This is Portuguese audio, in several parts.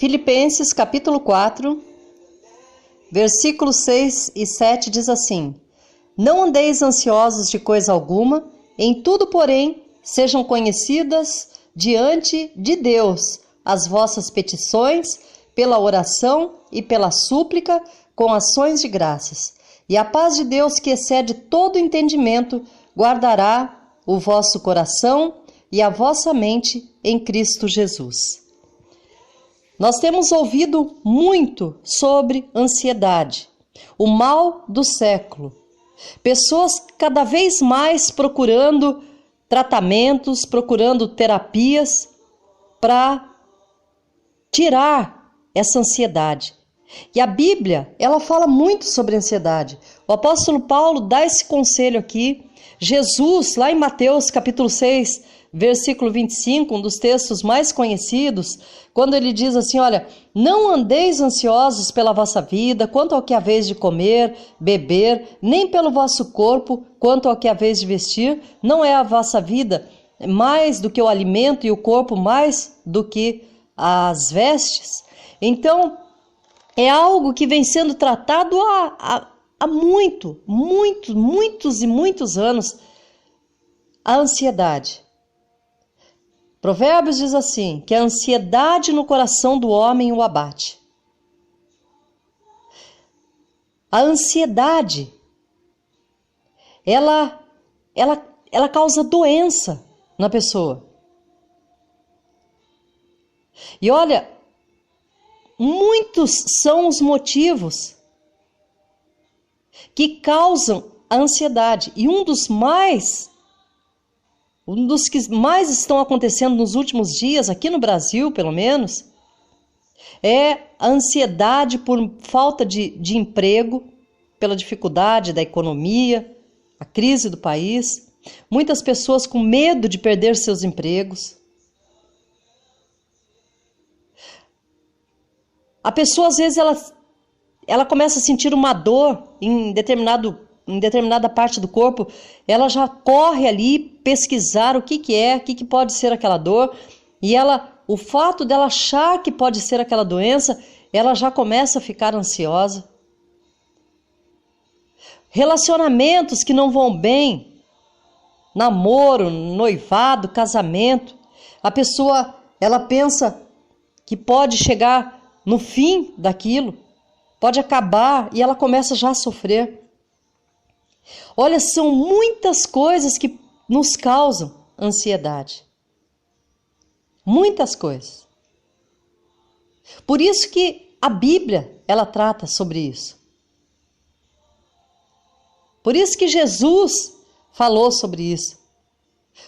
Filipenses capítulo 4, versículos 6 e 7 diz assim: Não andeis ansiosos de coisa alguma, em tudo, porém, sejam conhecidas diante de Deus as vossas petições, pela oração e pela súplica, com ações de graças. E a paz de Deus, que excede todo entendimento, guardará o vosso coração e a vossa mente em Cristo Jesus. Nós temos ouvido muito sobre ansiedade, o mal do século. Pessoas cada vez mais procurando tratamentos, procurando terapias para tirar essa ansiedade. E a Bíblia, ela fala muito sobre ansiedade. O apóstolo Paulo dá esse conselho aqui. Jesus, lá em Mateus capítulo 6, versículo 25, um dos textos mais conhecidos, quando ele diz assim, olha, não andeis ansiosos pela vossa vida, quanto ao que haveis de comer, beber, nem pelo vosso corpo, quanto ao que haveis de vestir, não é a vossa vida mais do que o alimento e o corpo mais do que as vestes? Então, é algo que vem sendo tratado há muitos anos, a ansiedade. Provérbios diz assim, que a ansiedade no coração do homem o abate. A ansiedade, ela causa doença na pessoa. E olha, muitos são os motivos que causam a ansiedade. E um dos que mais estão acontecendo nos últimos dias, aqui no Brasil pelo menos, é a ansiedade por falta de emprego, pela dificuldade da economia, a crise do país. Muitas pessoas com medo de perder seus empregos. A pessoa, às vezes, ela começa a sentir uma dor em determinada parte do corpo, ela já corre ali pesquisar o que pode ser aquela dor, e o fato dela achar que pode ser aquela doença, ela já começa a ficar ansiosa. Relacionamentos que não vão bem, namoro, noivado, casamento, a pessoa, ela pensa que pode chegar no fim daquilo, pode acabar e ela começa já a sofrer. Olha, são muitas coisas que nos causam ansiedade. Muitas coisas. Por isso que a Bíblia, ela trata sobre isso. Por isso que Jesus falou sobre isso.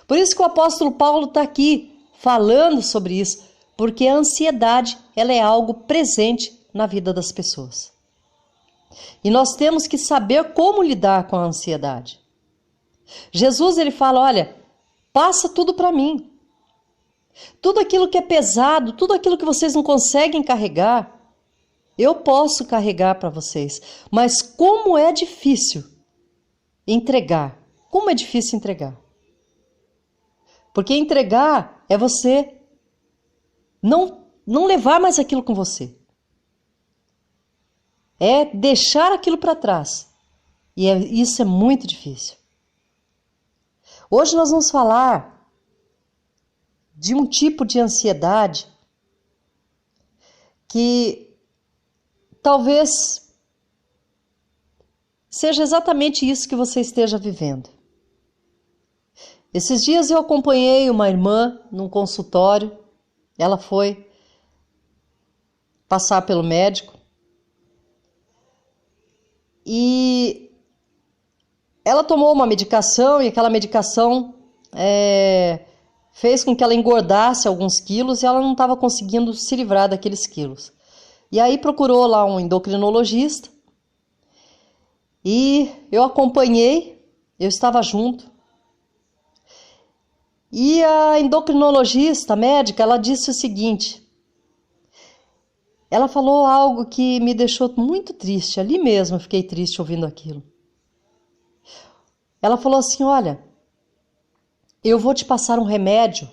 Por isso que o apóstolo Paulo está aqui falando sobre isso. Porque a ansiedade, ela é algo presente na vida das pessoas. E nós temos que saber como lidar com a ansiedade. Jesus, ele fala, olha, passa tudo para mim. Tudo aquilo que é pesado, tudo aquilo que vocês não conseguem carregar, eu posso carregar para vocês. Mas como é difícil entregar. Como é difícil entregar? Porque entregar é você não levar mais aquilo com você. É deixar aquilo para trás. E isso é muito difícil. Hoje nós vamos falar de um tipo de ansiedade que talvez seja exatamente isso que você esteja vivendo. Esses dias eu acompanhei uma irmã num consultório. Ela foi passar pelo médico e ela tomou uma medicação e aquela medicação fez com que ela engordasse alguns quilos e ela não estava conseguindo se livrar daqueles quilos. E aí procurou lá um endocrinologista e eu acompanhei, eu estava junto. E a endocrinologista, a médica, ela disse o seguinte, ela falou algo que me deixou muito triste, ali mesmo eu fiquei triste ouvindo aquilo. Ela falou assim, olha, eu vou te passar um remédio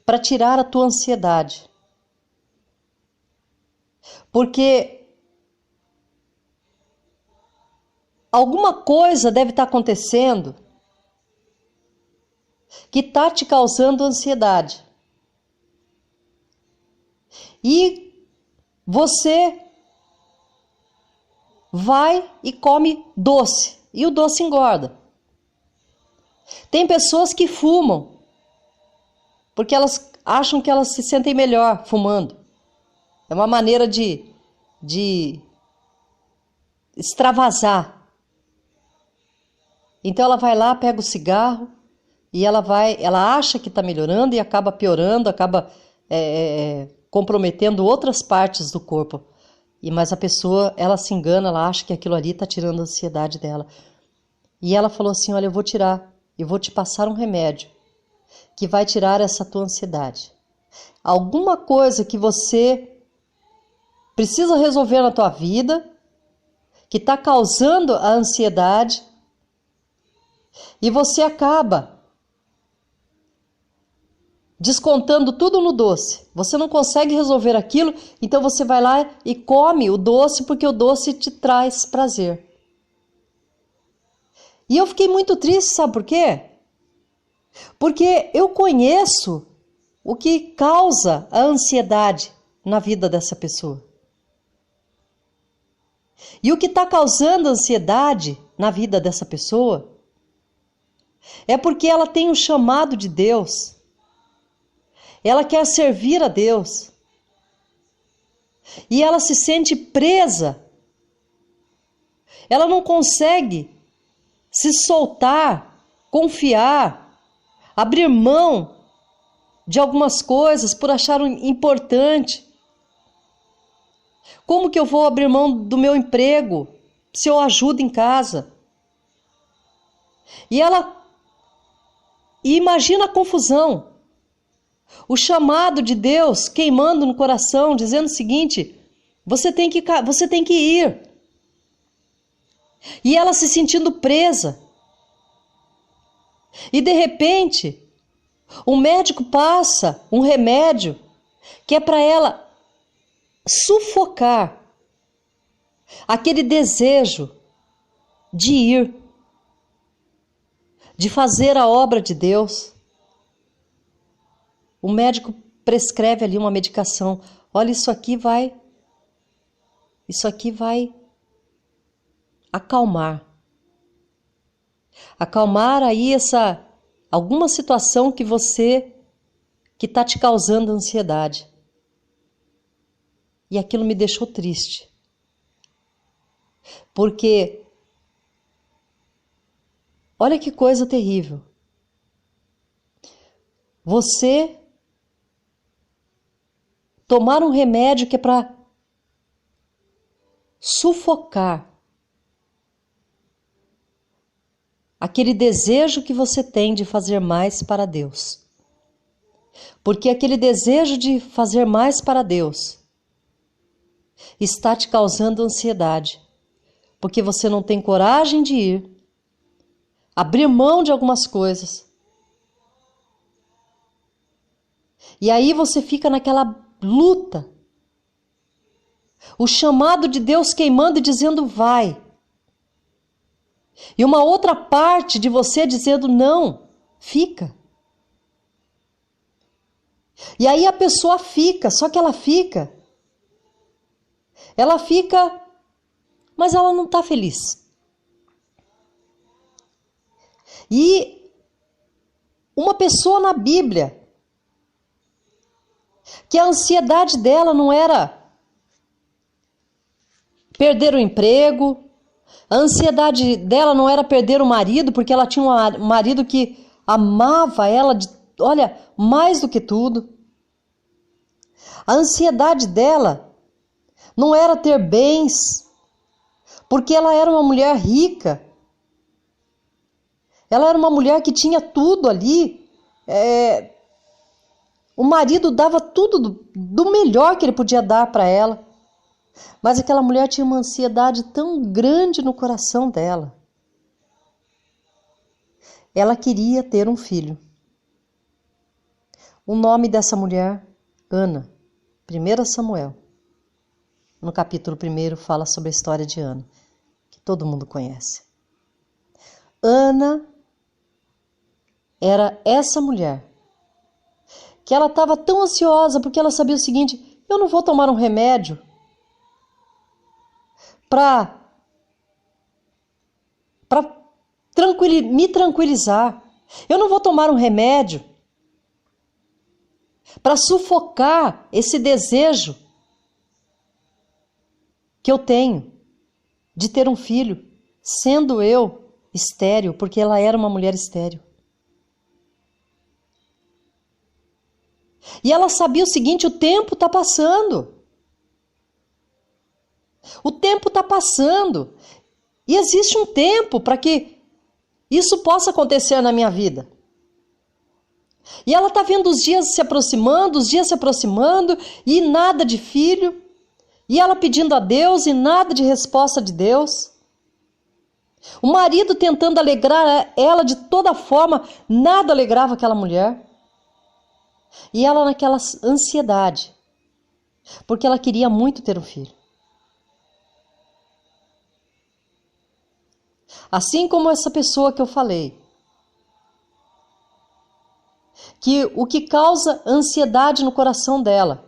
para tirar a tua ansiedade. Porque alguma coisa deve estar acontecendo que está te causando ansiedade. E você vai e come doce, e o doce engorda. Tem pessoas que fumam, porque elas acham que elas se sentem melhor fumando. É uma maneira de extravasar. Então ela vai lá, pega o cigarro e ela acha que está melhorando e acaba piorando, acaba comprometendo outras partes do corpo. Mas a pessoa, ela se engana, ela acha que aquilo ali está tirando a ansiedade dela. E ela falou assim, olha, eu vou te passar um remédio que vai tirar essa tua ansiedade. Alguma coisa que você precisa resolver na tua vida, que está causando a ansiedade, e você acaba descontando tudo no doce. Você não consegue resolver aquilo, então você vai lá e come o doce, porque o doce te traz prazer. E eu fiquei muito triste, sabe por quê? Porque eu conheço o que causa a ansiedade na vida dessa pessoa. E o que está causando ansiedade na vida dessa pessoa é porque ela tem um chamado de Deus. Ela quer servir a Deus. E ela se sente presa. Ela não consegue se soltar, confiar, abrir mão de algumas coisas por achar importante. Como que eu vou abrir mão do meu emprego se eu ajudo em casa? E imagina a confusão. O chamado de Deus queimando no coração, dizendo o seguinte, você tem que ir. E ela se sentindo presa. E de repente, o médico passa um remédio que é para ela sufocar aquele desejo de ir, de fazer a obra de Deus. O médico prescreve ali uma medicação. Olha, isso aqui vai acalmar. Acalmar aí alguma situação que está te causando ansiedade. E aquilo me deixou triste. Porque olha que coisa terrível. Você tomar um remédio que é para sufocar aquele desejo que você tem de fazer mais para Deus. Porque aquele desejo de fazer mais para Deus está te causando ansiedade. Porque você não tem coragem de ir, abrir mão de algumas coisas. E aí você fica naquela luta. O chamado de Deus queimando e dizendo vai. E uma outra parte de você dizendo não, fica. E aí a pessoa fica, só que ela fica, mas ela não está feliz. E uma pessoa na Bíblia, que a ansiedade dela não era perder o emprego, a ansiedade dela não era perder o marido, porque ela tinha um marido que amava ela, olha, mais do que tudo. A ansiedade dela não era ter bens, porque ela era uma mulher rica. Ela era uma mulher que tinha tudo ali. O marido dava tudo do melhor que ele podia dar para ela. Mas aquela mulher tinha uma ansiedade tão grande no coração dela. Ela queria ter um filho. O nome dessa mulher, Ana, 1 Samuel. no capítulo 1, fala sobre a história de Ana, que todo mundo conhece. Ana era essa mulher, que ela estava tão ansiosa porque ela sabia o seguinte: eu não vou tomar um remédio para me tranquilizar. Eu não vou tomar um remédio para sufocar esse desejo que eu tenho de ter um filho, sendo eu estéril, porque ela era uma mulher estéril. E ela sabia o seguinte: o tempo está passando. O tempo está passando. E existe um tempo para que isso possa acontecer na minha vida. E ela está vendo os dias se aproximando, e nada de filho. E ela pedindo a Deus e nada de resposta de Deus. O marido tentando alegrar ela de toda forma, nada alegrava aquela mulher. E ela naquela ansiedade, porque ela queria muito ter um filho. Assim como essa pessoa que eu falei, que o que causa ansiedade no coração dela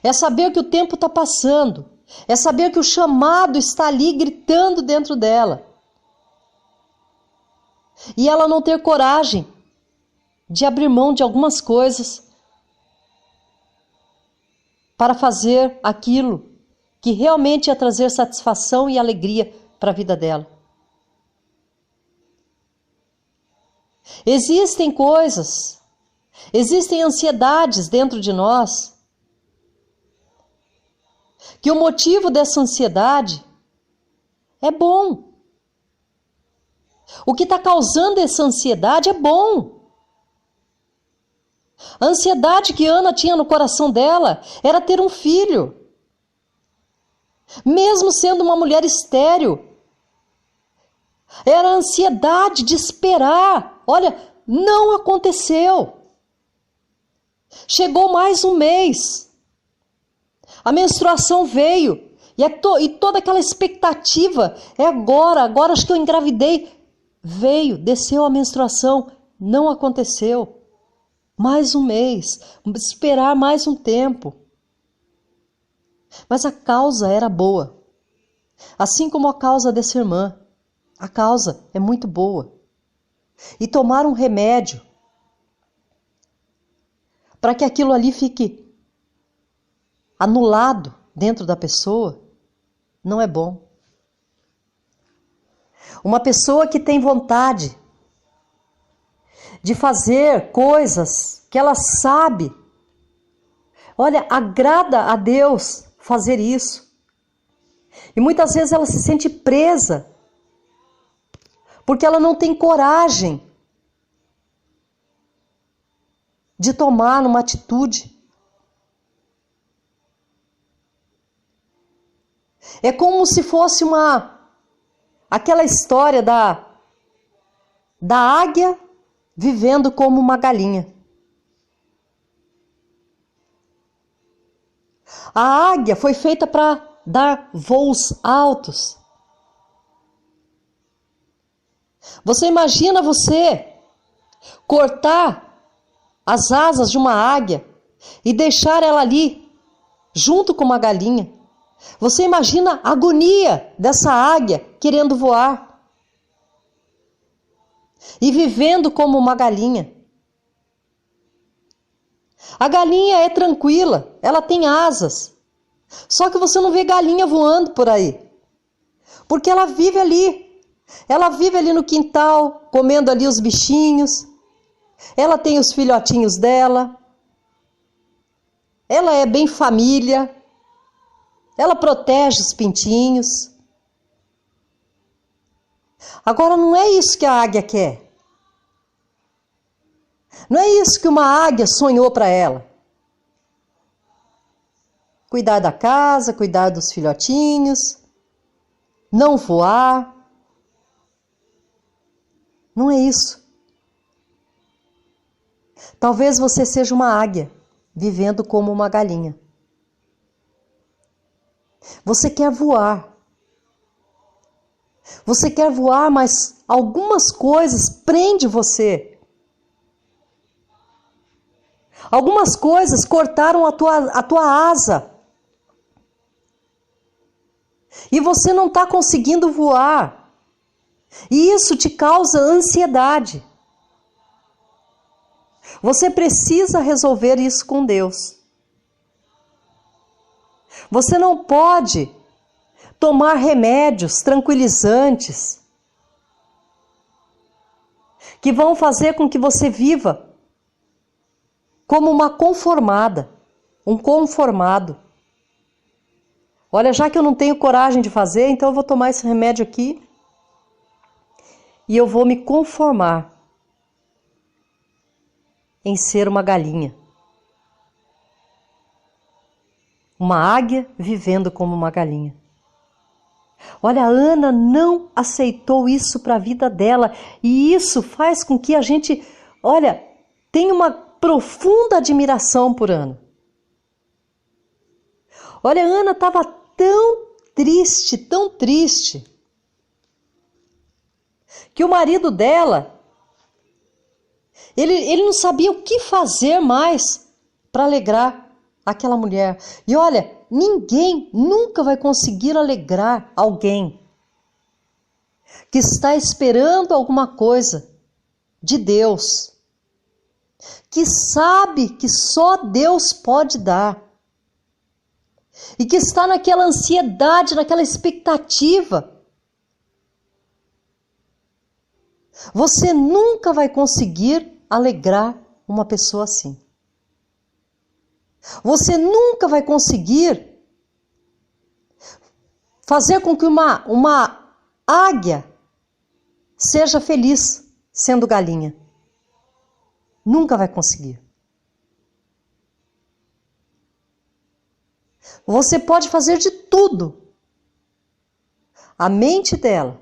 é saber que o tempo está passando, é saber que o chamado está ali gritando dentro dela. E ela não ter coragem de abrir mão de algumas coisas para fazer aquilo que realmente ia trazer satisfação e alegria para a vida dela. Existem coisas, existem ansiedades dentro de nós, que o motivo dessa ansiedade é bom. O que está causando essa ansiedade é bom. A ansiedade que Ana tinha no coração dela era ter um filho. Mesmo sendo uma mulher estéril, era a ansiedade de esperar. Olha, não aconteceu. Chegou mais um mês. A menstruação veio. E toda aquela expectativa, é agora acho que eu engravidei. Veio, desceu a menstruação, não aconteceu. Mais um mês, esperar mais um tempo. Mas a causa era boa. Assim como a causa dessa irmã. A causa é muito boa. E tomar um remédio para que aquilo ali fique anulado dentro da pessoa não é bom. Uma pessoa que tem vontade de fazer coisas que ela sabe, olha, agrada a Deus fazer isso. E muitas vezes ela se sente presa, porque ela não tem coragem de tomar uma atitude. É como se fosse aquela história da águia vivendo como uma galinha. A águia foi feita para dar voos altos. Você imagina você cortar as asas de uma águia e deixar ela ali, junto com uma galinha. Você imagina a agonia dessa águia querendo voar e vivendo como uma galinha. A galinha é tranquila, ela tem asas. Só que você não vê galinha voando por aí. Porque ela vive ali. Ela vive ali no quintal, comendo ali os bichinhos. Ela tem os filhotinhos dela. Ela é bem família. Ela protege os pintinhos. Agora não é isso que a águia quer. Não é isso que uma águia sonhou para ela. Cuidar da casa, cuidar dos filhotinhos, não voar. Não é isso. Talvez você seja uma águia, vivendo como uma galinha. Você quer voar. Você quer voar, mas algumas coisas prendem você. Algumas coisas cortaram a tua asa. E você não está conseguindo voar. E isso te causa ansiedade. Você precisa resolver isso com Deus. Você não pode tomar remédios tranquilizantes que vão fazer com que você viva como uma conformada, um conformado. Olha, já que eu não tenho coragem de fazer, então eu vou tomar esse remédio aqui e eu vou me conformar em ser uma galinha. Uma águia vivendo como uma galinha. Olha, a Ana não aceitou isso para a vida dela. E isso faz com que a gente, olha, tenha uma profunda admiração por Ana. Olha, a Ana estava tão triste, que o marido dela, ele não sabia o que fazer mais para alegrar aquela mulher. E olha, ninguém nunca vai conseguir alegrar alguém que está esperando alguma coisa de Deus, que sabe que só Deus pode dar, e que está naquela ansiedade, naquela expectativa. Você nunca vai conseguir alegrar uma pessoa assim. Você nunca vai conseguir fazer com que uma águia seja feliz sendo galinha. Nunca vai conseguir. Você pode fazer de tudo. A mente dela,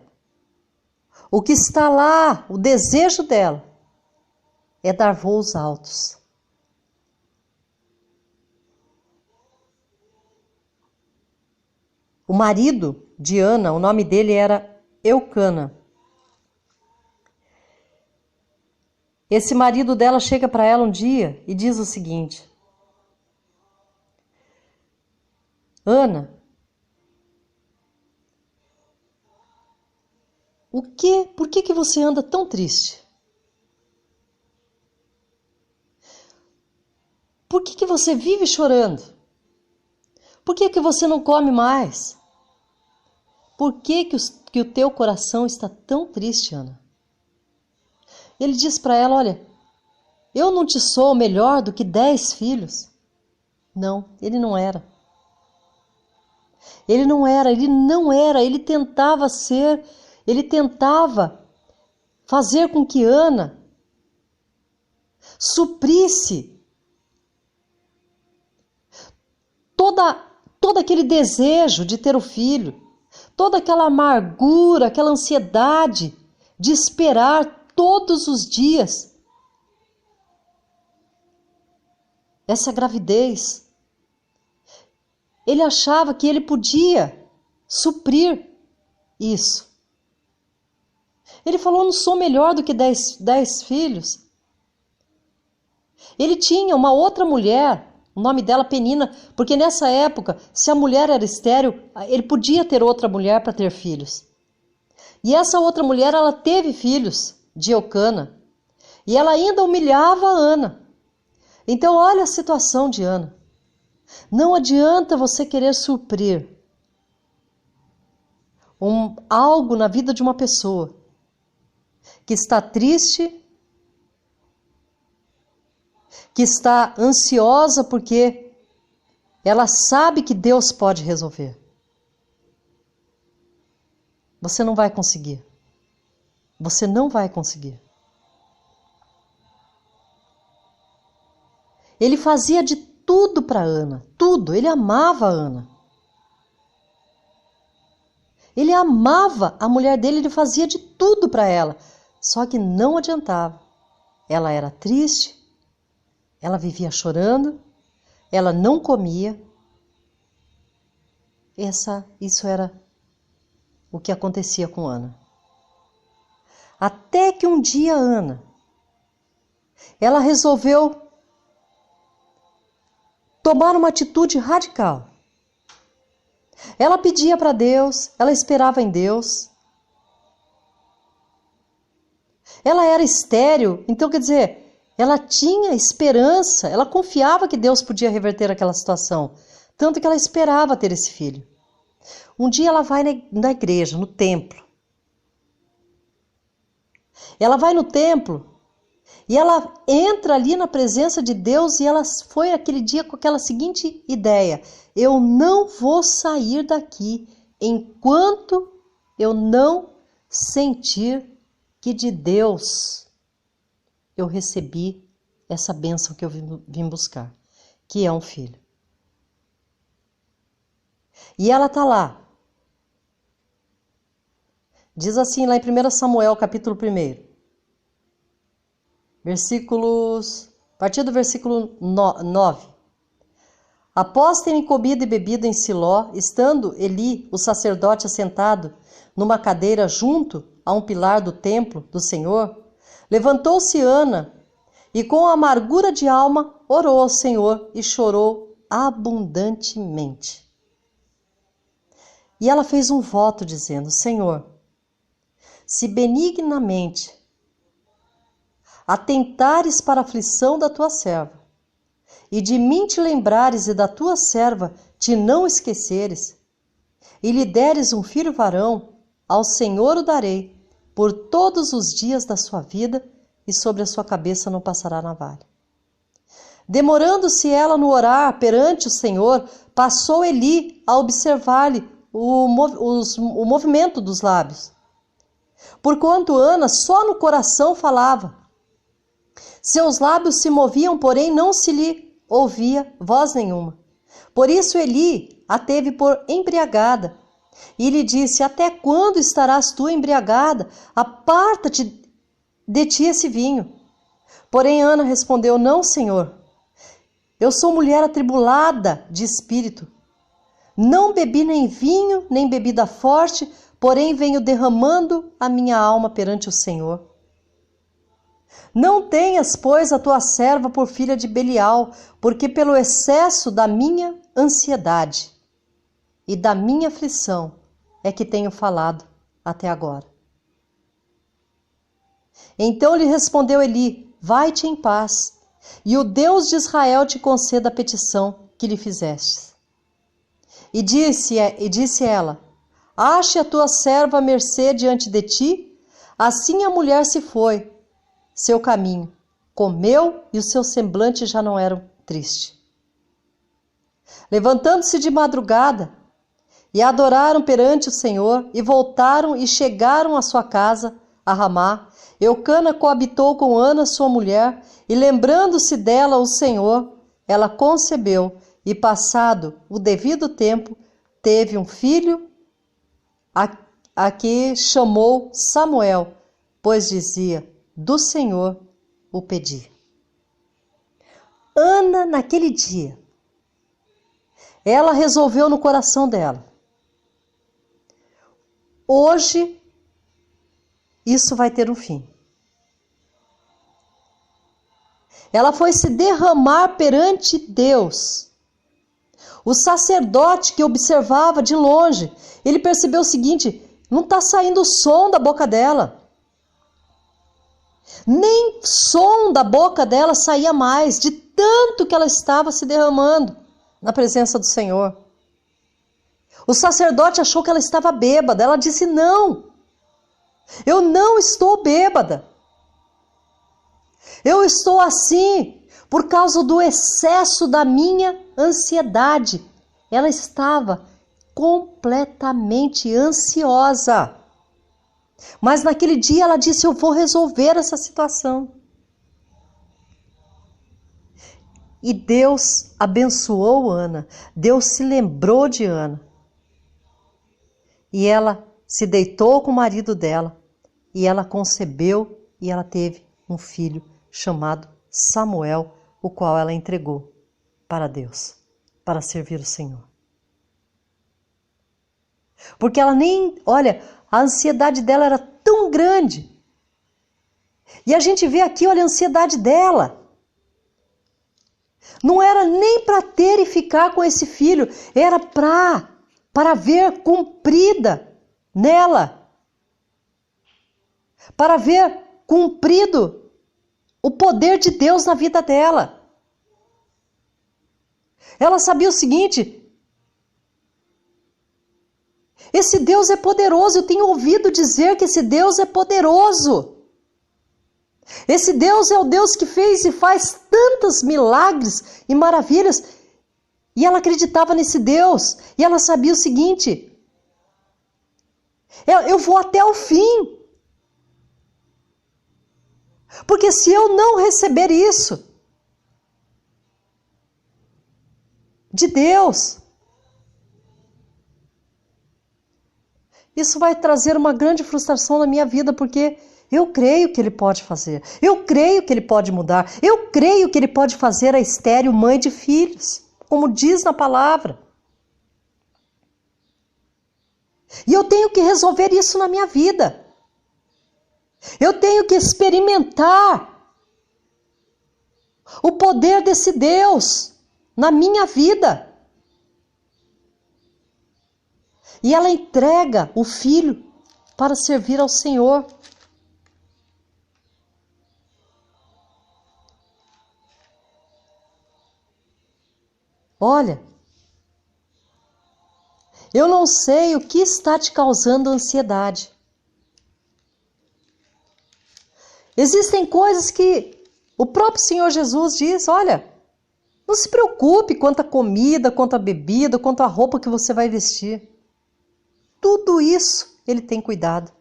o que está lá, o desejo dela, é dar voos altos. O marido de Ana, o nome dele era Eucana. Esse marido dela chega para ela um dia e diz o seguinte: Ana, por que você anda tão triste? Por que você vive chorando? Por que você não come mais? Por que o teu coração está tão triste, Ana? Ele diz para ela, olha, eu não te sou melhor do que 10 filhos. Não, ele não era. Ele tentava ser, ele tentava fazer com que Ana suprisse todo aquele desejo de ter o filho, toda aquela amargura, aquela ansiedade de esperar todos os dias essa gravidez. Ele achava que ele podia suprir isso. Ele falou, não sou melhor do que 10 filhos. Ele tinha uma outra mulher, o nome dela Penina, porque nessa época, se a mulher era estéril, ele podia ter outra mulher para ter filhos. E essa outra mulher, ela teve filhos de Eucana. E ela ainda humilhava a Ana. Então, olha a situação de Ana. Não adianta você querer suprir algo na vida de uma pessoa que está triste, que está ansiosa porque ela sabe que Deus pode resolver. Você não vai conseguir. Você não vai conseguir. Ele fazia de tudo para Ana, tudo. Ele amava a Ana. Ele amava a mulher dele, ele fazia de tudo para ela. Só que não adiantava. Ela era triste, ela vivia chorando, ela não comia. Isso era o que acontecia com Ana. Até que um dia Ana, ela resolveu tomar uma atitude radical. Ela pedia para Deus, ela esperava em Deus. Ela era estéril, então quer dizer, ela tinha esperança, ela confiava que Deus podia reverter aquela situação, tanto que ela esperava ter esse filho. Um dia ela vai na igreja, no templo. Ela vai no templo e ela entra ali na presença de Deus e ela foi aquele dia com aquela seguinte ideia: eu não vou sair daqui enquanto eu não sentir que de Deus eu recebi essa bênção que eu vim buscar, que é um filho. E ela está lá. Diz assim lá em 1 Samuel, capítulo 1, a partir do versículo 9. Após terem comido e bebido em Siló, estando Eli, o sacerdote, assentado numa cadeira junto a um pilar do templo do Senhor, levantou-se Ana e com amargura de alma orou ao Senhor e chorou abundantemente. E ela fez um voto dizendo: Senhor, se benignamente atentares para a aflição da tua serva, e de mim te lembrares e da tua serva te não esqueceres, e lhe deres um filho varão, ao Senhor o darei por todos os dias da sua vida, e sobre a sua cabeça não passará navalha. Demorando-se ela no orar perante o Senhor, passou Eli a observar-lhe o movimento dos lábios. Porquanto Ana só no coração falava. Seus lábios se moviam, porém não se lhe ouvia voz nenhuma. Por isso Eli a teve por embriagada e lhe disse: até quando estarás tu embriagada? Aparta-te de ti esse vinho. Porém Ana respondeu: não, Senhor, eu sou mulher atribulada de espírito. Não bebi nem vinho, nem bebida forte, porém venho derramando a minha alma perante o Senhor. Não tenhas, pois, a tua serva por filha de Belial, porque pelo excesso da minha ansiedade e da minha aflição é que tenho falado até agora. Então lhe respondeu Eli: vai-te em paz, e o Deus de Israel te conceda a petição que lhe fizestes. E disse ela: ache a tua serva à mercê diante de ti. Assim a mulher se foi seu caminho, comeu e o seu semblante já não era triste. Levantando-se de madrugada, e adoraram perante o Senhor, e voltaram e chegaram à sua casa, a Ramá. Eucana coabitou com Ana, sua mulher, e lembrando-se dela o Senhor, ela concebeu, e passado o devido tempo, teve um filho, a que chamou Samuel, pois dizia: do Senhor o pedi. Ana, naquele dia, ela resolveu no coração dela: hoje isso vai ter um fim. Ela foi se derramar perante Deus. O sacerdote que observava de longe, ele percebeu o seguinte: não está saindo som da boca dela. Nem som da boca dela saía mais, de tanto que ela estava se derramando na presença do Senhor. O sacerdote achou que ela estava bêbada. Ela disse: não, eu não estou bêbada. Eu estou assim por causa do excesso da minha ansiedade. Ela estava completamente ansiosa. Mas naquele dia ela disse: eu vou resolver essa situação. E Deus abençoou Ana. Deus se lembrou de Ana. E ela se deitou com o marido dela. E ela concebeu e ela teve um filho chamado Samuel, o qual ela entregou para Deus, para servir o Senhor. Porque ela nem, olha, a ansiedade dela era tão grande. E a gente vê aqui, olha, a ansiedade dela. Não era nem para ter e ficar com esse filho, era para ver cumprida nela. Para ver cumprido o poder de Deus na vida dela. Ela sabia o seguinte: esse Deus é poderoso, eu tenho ouvido dizer que esse Deus é poderoso. Esse Deus é o Deus que fez e faz tantos milagres e maravilhas. E ela acreditava nesse Deus. E ela sabia o seguinte: eu vou até o fim. Porque se eu não receber isso de Deus, isso vai trazer uma grande frustração na minha vida, porque eu creio que Ele pode fazer. Eu creio que Ele pode mudar. Eu creio que Ele pode fazer a estéril mãe de filhos, como diz na palavra. E eu tenho que resolver isso na minha vida. Eu tenho que experimentar o poder desse Deus na minha vida. E ela entrega o filho para servir ao Senhor. Olha, eu não sei o que está te causando ansiedade. Existem coisas que o próprio Senhor Jesus diz: olha, não se preocupe quanto à comida, quanto à bebida, quanto à roupa que você vai vestir. Tudo isso Ele tem cuidado.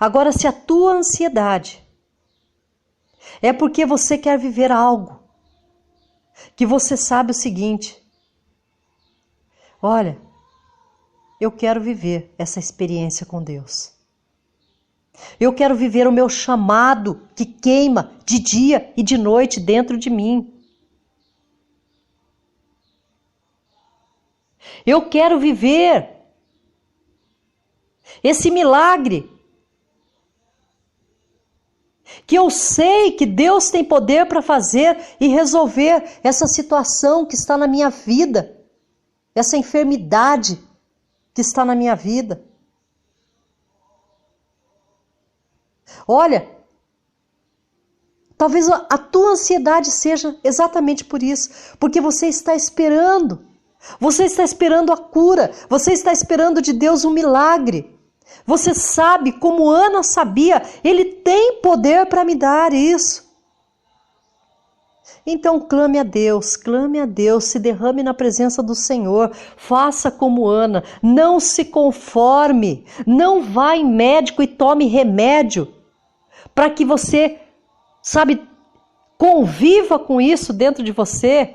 Agora, se a tua ansiedade é porque você quer viver algo que você sabe o seguinte: olha, eu quero viver essa experiência com Deus. Eu quero viver o meu chamado que queima de dia e de noite dentro de mim. Eu quero viver esse milagre que eu sei que Deus tem poder para fazer e resolver essa situação que está na minha vida, essa enfermidade que está na minha vida. Olha, talvez a tua ansiedade seja exatamente por isso, porque você está esperando a cura, você está esperando de Deus um milagre. Você sabe, como Ana sabia, Ele tem poder para me dar isso. Então clame a Deus, se derrame na presença do Senhor, faça como Ana, não se conforme, não vá em médico e tome remédio, para que você, sabe, conviva com isso dentro de você.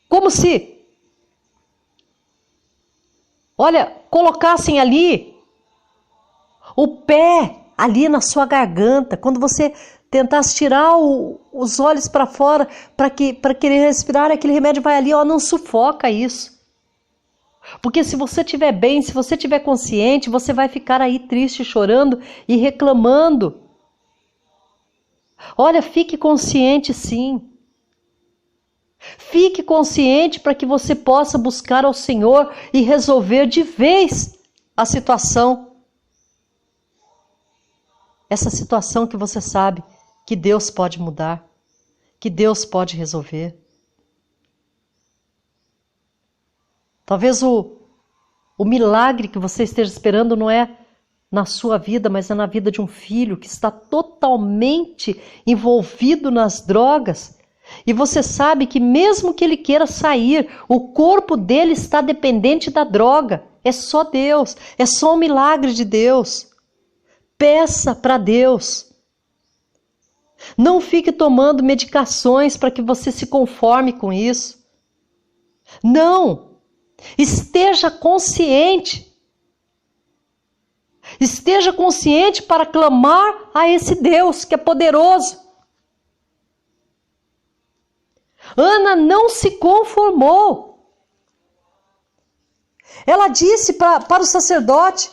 Como se, olha, colocassem ali o pé ali na sua garganta, quando você tentasse tirar os olhos para fora para querer respirar, aquele remédio vai ali, ó, não sufoca isso. Porque se você estiver bem, se você estiver consciente, você vai ficar aí triste, chorando e reclamando. Olha, fique consciente sim. Fique consciente para que você possa buscar ao Senhor e resolver de vez a situação. Essa situação que você sabe que Deus pode mudar, que Deus pode resolver. Talvez o milagre que você esteja esperando não é na sua vida, mas é na vida de um filho que está totalmente envolvido nas drogas. E você sabe que mesmo que ele queira sair, o corpo dele está dependente da droga. É só Deus, é só um milagre de Deus. Peça para Deus. Não fique tomando medicações para que você se conforme com isso. Não! Esteja consciente. Esteja consciente para clamar a esse Deus que é poderoso. Ana não se conformou. Ela disse para o sacerdote: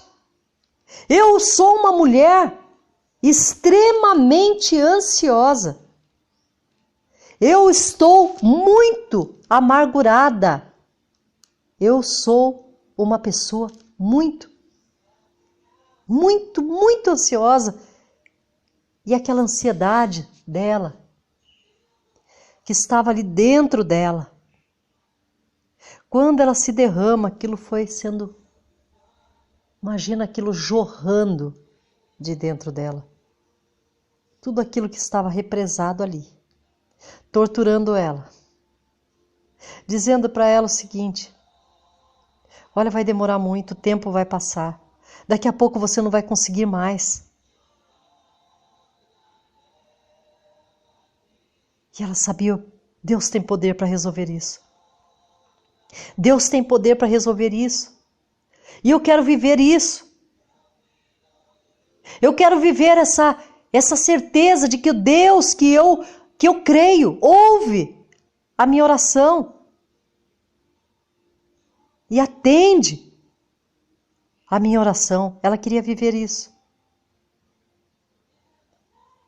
eu sou uma mulher extremamente ansiosa. Eu estou muito amargurada. Eu sou uma pessoa muito ansiosa. E aquela ansiedade dela, que estava ali dentro dela, quando ela se derrama, aquilo foi sendo, imagina aquilo jorrando de dentro dela. Tudo aquilo que estava represado ali, torturando ela, dizendo para ela o seguinte: olha, vai demorar muito, o tempo vai passar, daqui a pouco você não vai conseguir mais. E ela sabia, Deus tem poder para resolver isso. Deus tem poder para resolver isso. E eu quero viver isso. Eu quero viver essa certeza de que o Deus que eu creio ouve a minha oração e atende a minha oração. Ela queria viver isso.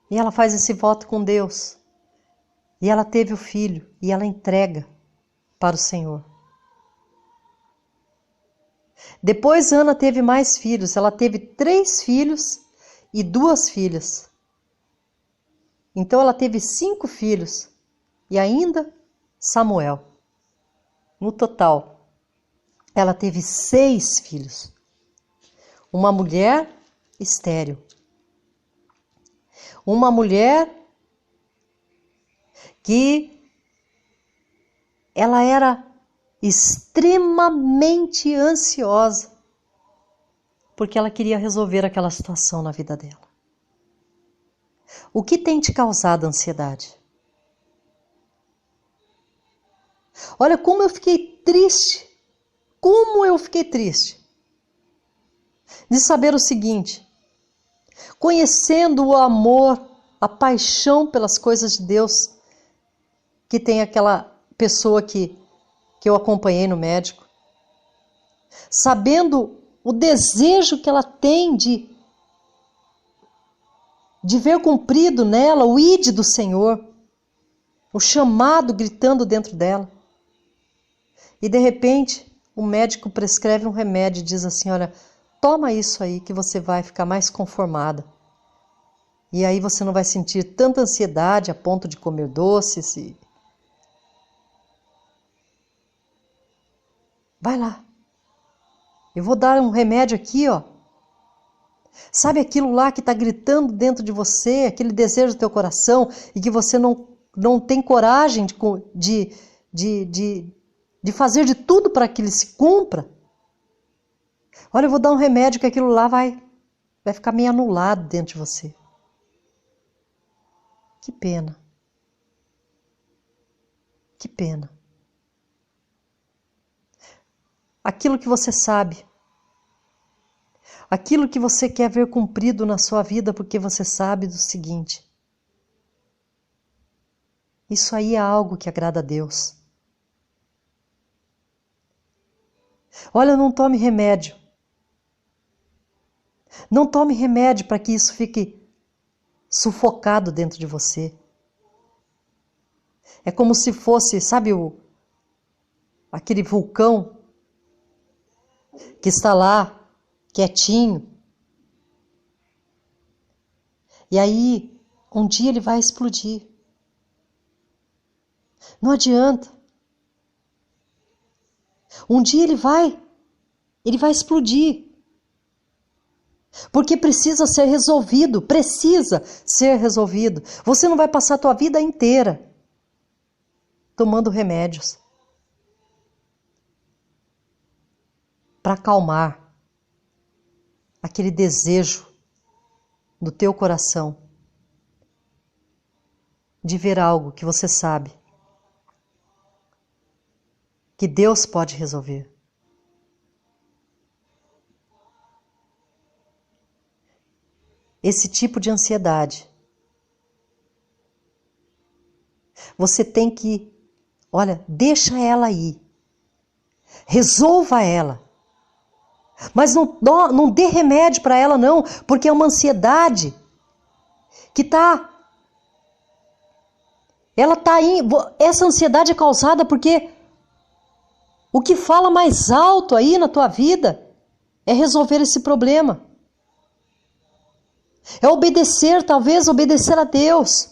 E ela faz esse voto com Deus. E ela teve o filho e ela entrega para o Senhor. Depois Ana teve mais filhos. Ela teve 3 filhos e 2 filhas. Então ela teve 5 filhos e ainda Samuel. No total, ela teve 6 filhos. Uma mulher estéril. Uma mulher que ela era extremamente ansiosa, porque ela queria resolver aquela situação na vida dela. O que tem te causado ansiedade? Olha como eu fiquei triste, de saber o seguinte: conhecendo o amor, a paixão pelas coisas de Deus, que tem aquela pessoa que eu acompanhei no médico, sabendo o desejo que ela tem de ver cumprido nela o ide do Senhor, o chamado gritando dentro dela. E de repente o médico prescreve um remédio e diz assim: olha, toma isso aí que você vai ficar mais conformada. E aí você não vai sentir tanta ansiedade a ponto de comer doces. Vai lá, eu vou dar um remédio aqui, ó. Sabe aquilo lá que está gritando dentro de você, aquele desejo do teu coração e que você não tem coragem de fazer de tudo para que ele se cumpra? Olha, eu vou dar um remédio que aquilo lá vai ficar meio anulado dentro de você. Que pena. Que pena. Aquilo que você sabe, aquilo que você quer ver cumprido na sua vida, porque você sabe do seguinte: isso aí é algo que agrada a Deus. Olha, não tome remédio. Não tome remédio para que isso fique sufocado dentro de você. É como se fosse, sabe, aquele vulcão que está lá, quietinho. E aí, um dia ele vai explodir. Não adianta. Um dia ele vai explodir. Porque precisa ser resolvido, Você não vai passar a tua vida inteira tomando remédios para acalmar aquele desejo do teu coração de ver algo que você sabe que Deus pode resolver. Esse tipo de ansiedade, você tem que, olha, deixa ela aí, resolva ela, Mas não dê remédio para ela não, porque é uma ansiedade que essa ansiedade é causada porque o que fala mais alto aí na tua vida é resolver esse problema. É obedecer, talvez obedecer a Deus.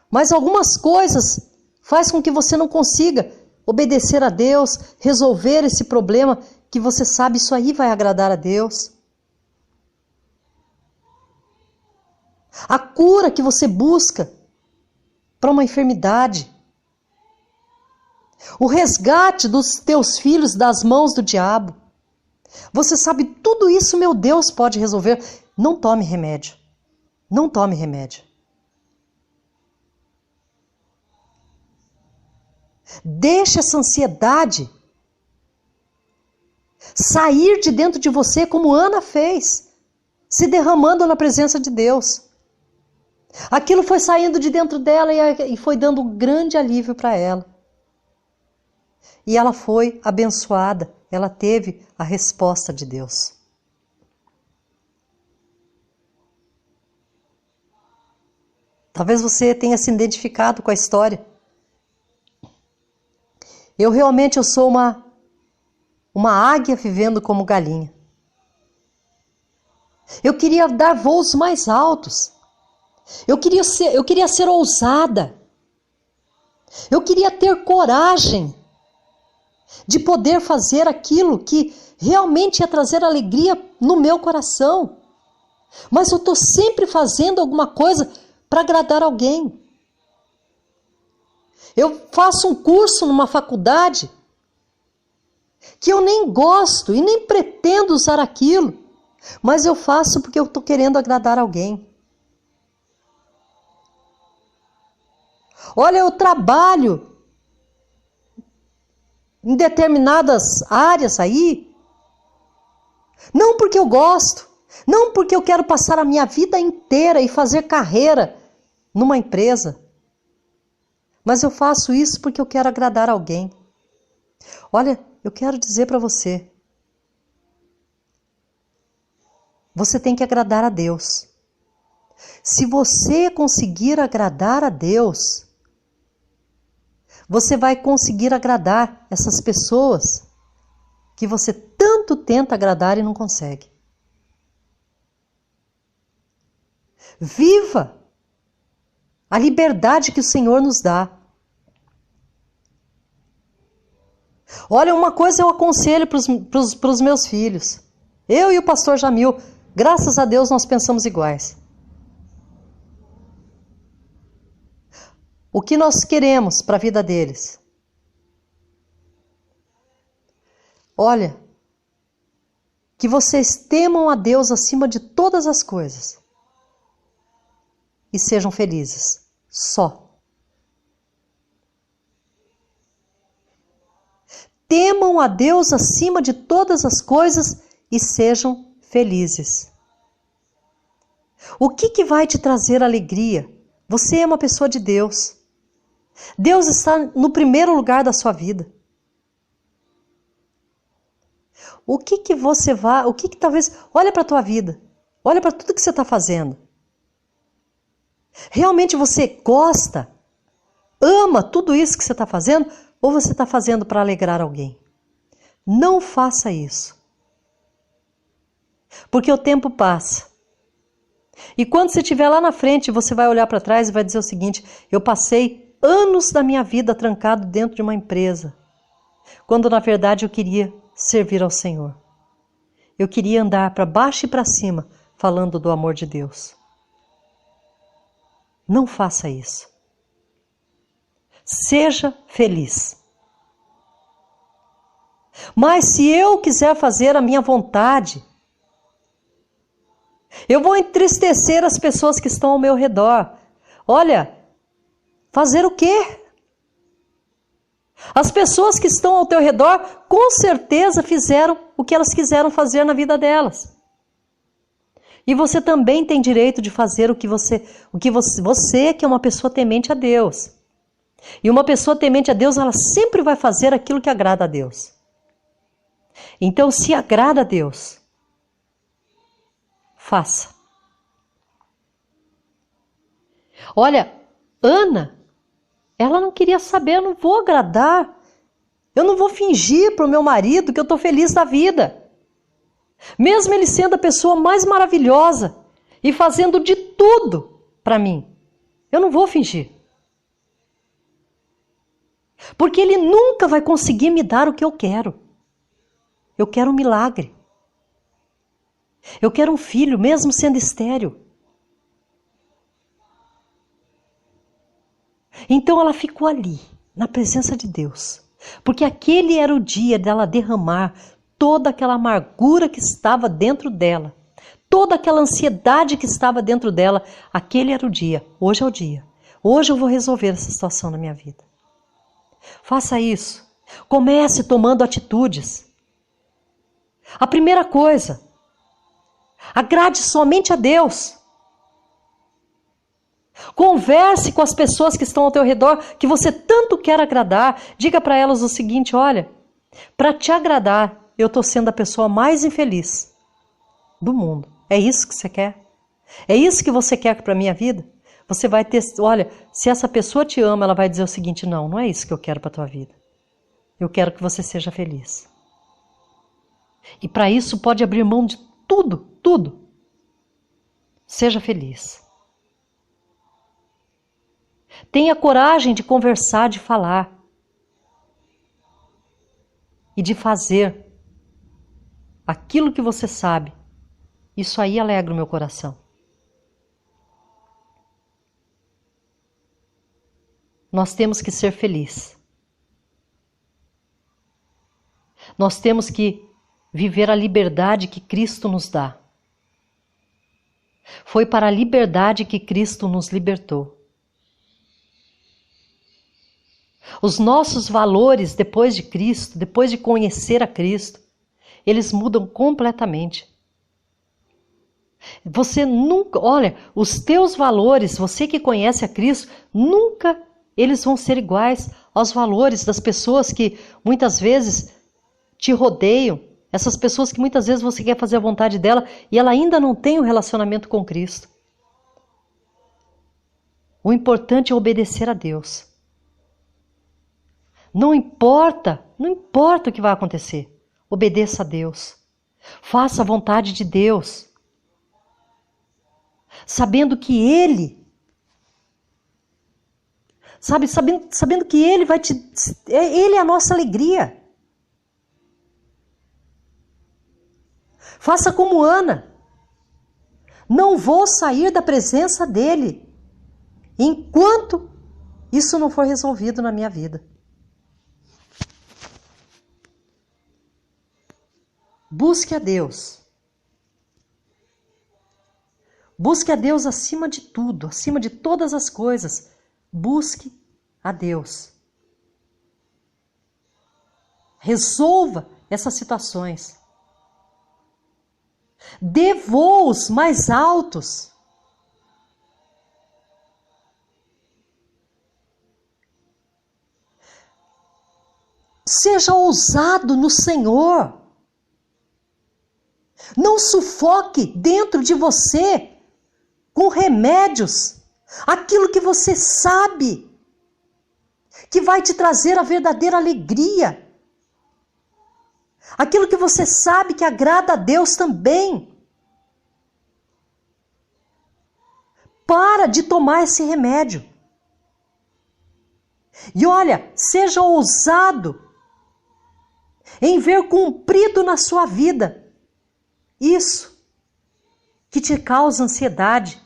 Mas algumas coisas faz com que você não consiga obedecer a Deus, resolver esse problema que você sabe isso aí vai agradar a Deus. A cura que você busca para uma enfermidade. O resgate dos teus filhos das mãos do diabo. Você sabe, tudo isso, meu Deus, pode resolver. Não tome remédio. Não tome remédio. Deixe essa ansiedade sair de dentro de você como Ana fez, se derramando na presença de Deus. Aquilo foi saindo de dentro dela e foi dando um grande alívio para ela. E ela foi abençoada, ela teve a resposta de Deus. Talvez você tenha se identificado com a história. Eu sou uma águia vivendo como galinha. Eu queria dar voos mais altos. Eu queria ser ousada. Eu queria ter coragem de poder fazer aquilo que realmente ia trazer alegria no meu coração. Mas eu estou sempre fazendo alguma coisa para agradar alguém. Eu faço um curso numa faculdade que eu nem gosto e nem pretendo usar aquilo, mas eu faço porque eu estou querendo agradar alguém. Olha, eu trabalho em determinadas áreas aí, não porque eu gosto, não porque eu quero passar a minha vida inteira e fazer carreira numa empresa, mas eu faço isso porque eu quero agradar alguém. Olha, eu quero dizer para você, você tem que agradar a Deus. Se você conseguir agradar a Deus, você vai conseguir agradar essas pessoas que você tanto tenta agradar e não consegue. Viva a liberdade que o Senhor nos dá. Olha, uma coisa eu aconselho para os meus filhos. Eu e o pastor Jamil, graças a Deus, nós pensamos iguais. O que nós queremos para a vida deles? Olha, que vocês temam a Deus acima de todas as coisas e sejam felizes. Só. Temam a Deus acima de todas as coisas e sejam felizes. O que vai te trazer alegria? Você é uma pessoa de Deus. Deus está no primeiro lugar da sua vida. O que talvez, olha para a tua vida, olha para tudo que você está fazendo. Realmente você gosta, ama tudo isso que você está fazendo, ou você está fazendo para alegrar alguém? Não faça isso. Porque o tempo passa. E quando você estiver lá na frente, você vai olhar para trás e vai dizer o seguinte: eu passei anos da minha vida trancado dentro de uma empresa, quando na verdade eu queria servir ao Senhor. Eu queria andar para baixo e para cima, falando do amor de Deus. Não faça isso. Seja feliz. Mas se eu quiser fazer a minha vontade, eu vou entristecer as pessoas que estão ao meu redor. Olha, fazer o quê? As pessoas que estão ao teu redor, com certeza fizeram o que elas quiseram fazer na vida delas. E você também tem direito de fazer o que você que é uma pessoa temente a Deus. E uma pessoa temente a Deus, ela sempre vai fazer aquilo que agrada a Deus. Então, se agrada a Deus, faça. Olha, Ana, ela não queria saber, eu não vou agradar. Eu não vou fingir para o meu marido que eu estou feliz da vida. Mesmo ele sendo a pessoa mais maravilhosa e fazendo de tudo para mim. Eu não vou fingir. Porque ele nunca vai conseguir me dar o que eu quero. Eu quero um milagre. Eu quero um filho, mesmo sendo estéril. Então ela ficou ali, na presença de Deus. Porque aquele era o dia dela derramar toda aquela amargura que estava dentro dela. Toda aquela ansiedade que estava dentro dela. Aquele era o dia. Hoje é o dia. Hoje eu vou resolver essa situação na minha vida. Faça isso. Comece tomando atitudes. A primeira coisa, agrade somente a Deus. Converse com as pessoas que estão ao teu redor, que você tanto quer agradar. Diga para elas o seguinte, olha, para te agradar, eu estou sendo a pessoa mais infeliz do mundo. É isso que você quer? É isso que você quer para a minha vida? Você vai ter, olha, se essa pessoa te ama, ela vai dizer o seguinte, não é isso que eu quero para a tua vida. Eu quero que você seja feliz. E para isso pode abrir mão de tudo, tudo. Seja feliz. Tenha coragem de conversar, de falar. E de fazer aquilo que você sabe. Isso aí alegra o meu coração. Nós temos que ser felizes. Nós temos que viver a liberdade que Cristo nos dá. Foi para a liberdade que Cristo nos libertou. Os nossos valores depois de Cristo, depois de conhecer a Cristo, eles mudam completamente. Você nunca, olha, os teus valores, você que conhece a Cristo, nunca eles vão ser iguais aos valores das pessoas que muitas vezes te rodeiam, essas pessoas que muitas vezes você quer fazer a vontade dela e ela ainda não tem um relacionamento com Cristo. O importante é obedecer a Deus. Não importa o que vai acontecer. Obedeça a Deus. Faça a vontade de Deus. Sabendo que Ele, sabendo que Ele vai te... Ele é a nossa alegria. Faça como Ana. Não vou sair da presença dEle enquanto isso não for resolvido na minha vida. Busque a Deus. Busque a Deus acima de tudo, acima de todas as coisas. Busque a Deus. Resolva essas situações. Dê voos mais altos. Seja ousado no Senhor. Não sufoque dentro de você com remédios aquilo que você sabe que vai te trazer a verdadeira alegria. Aquilo que você sabe que agrada a Deus também. Para de tomar esse remédio. E olha, seja ousado em ver cumprido na sua vida isso que te causa ansiedade.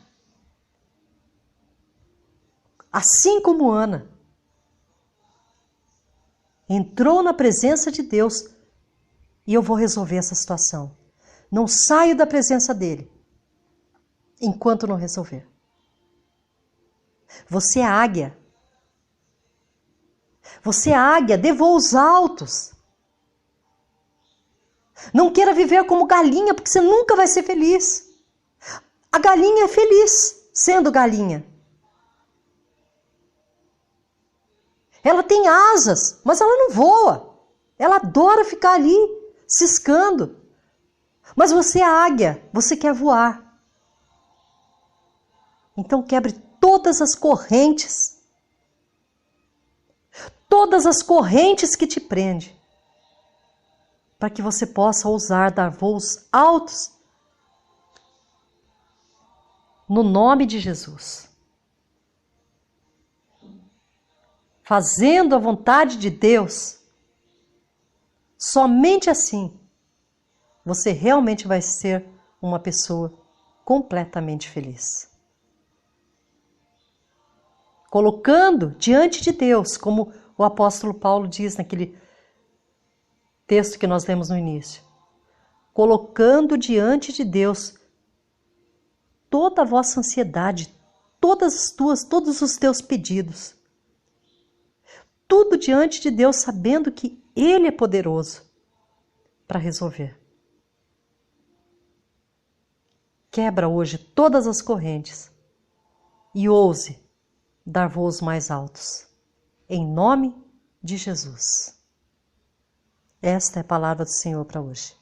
Assim como Ana entrou na presença de Deus e eu vou resolver essa situação. Não saio da presença dele enquanto não resolver. Você é águia. Você é águia, dê voos altos. Não queira viver como galinha, porque você nunca vai ser feliz. A galinha é feliz sendo galinha. Ela tem asas, mas ela não voa. Ela adora ficar ali, ciscando. Mas você é águia, você quer voar. Então quebre todas as correntes que te prendem, para que você possa ousar dar voos altos no nome de Jesus. Fazendo a vontade de Deus, somente assim você realmente vai ser uma pessoa completamente feliz. Colocando diante de Deus, como o apóstolo Paulo diz naquele texto que nós lemos no início, colocando diante de Deus toda a vossa ansiedade, todos os teus pedidos, tudo diante de Deus, sabendo que Ele é poderoso para resolver. Quebra hoje todas as correntes e ouse dar voos mais altos, em nome de Jesus. Esta é a palavra do Senhor para hoje.